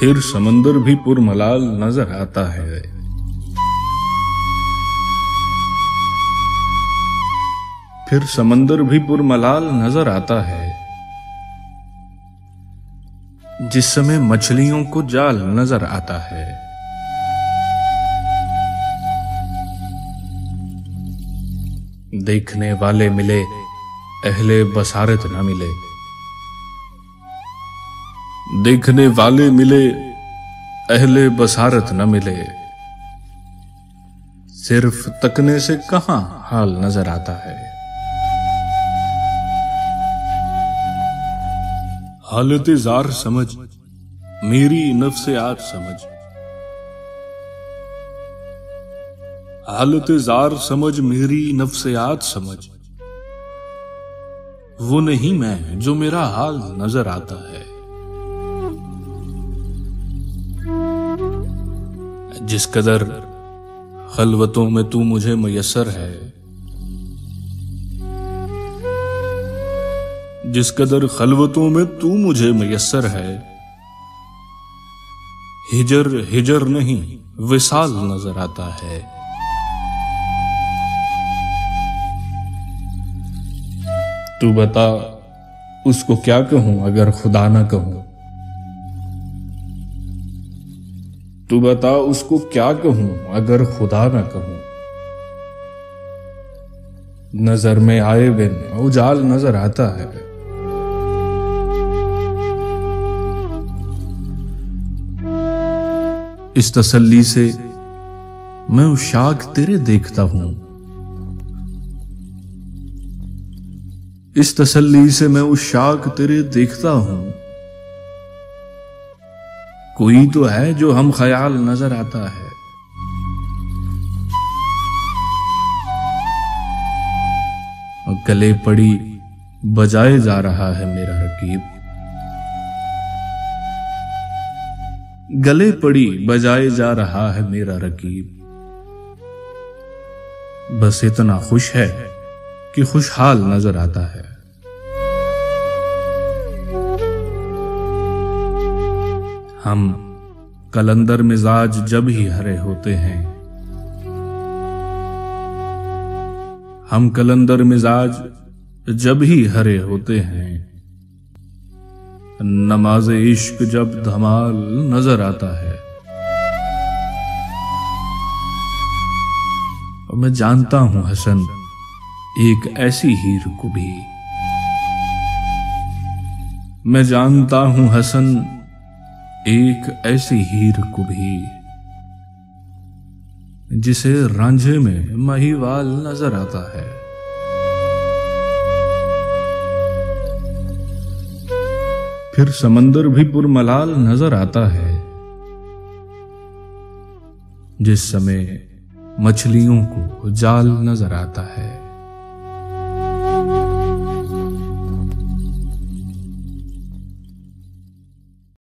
फिर समंदर भी पुरमलाल नजर आता है। फिर समंदर भी पुरमलाल नजर आता है, जिस समय मछलियों को जाल नजर आता है। देखने वाले मिले, अहले बसारत न मिले। देखने वाले मिले, अहले बसारत न मिले। सिर्फ तकने से कहां हाल नजर आता है। हालते जार समझ मेरी नफ्से आज समझ। हालते जार समझ मेरी नफ्से आज समझ। वो नहीं मैं जो मेरा हाल नजर आता है। जिस कदर खलवतों में तू मुझे मयस्सर है, जिस कदर खलवतों में तू मुझे मयस्सर है, हिजर हिजर नहीं विसाल नजर आता है। तू बता उसको क्या कहूं अगर खुदा ना कहूं। तू बता उसको क्या कहूं अगर खुदा ना कहूं। नजर में आए बिन उजाल नजर आता है। इस तसल्ली से मैं उशाक तेरे देखता हूं। इस तसल्ली से मैं उशाक तेरे देखता हूं। कोई तो है जो हम ख्याल नजर आता है। और गले पड़ी बजाए जा रहा है मेरा रकीब। गले पड़ी बजाए जा रहा है मेरा रकीब। बस इतना खुश है कि खुशहाल नजर आता है। हम कलंदर मिजाज जब ही हरे होते हैं। हम कलंदर मिजाज जब ही हरे होते हैं। नमाज इश्क जब धमाल नजर आता है। और मैं जानता हूं हसन एक ऐसी हीर को भी। मैं जानता हूं हसन एक ऐसी हीर को भी, जिसे रांझे में महिवाल नजर आता है। फिर समंदर भी पुरमलाल नजर आता है, जिस समय मछलियों को जाल नजर आता है।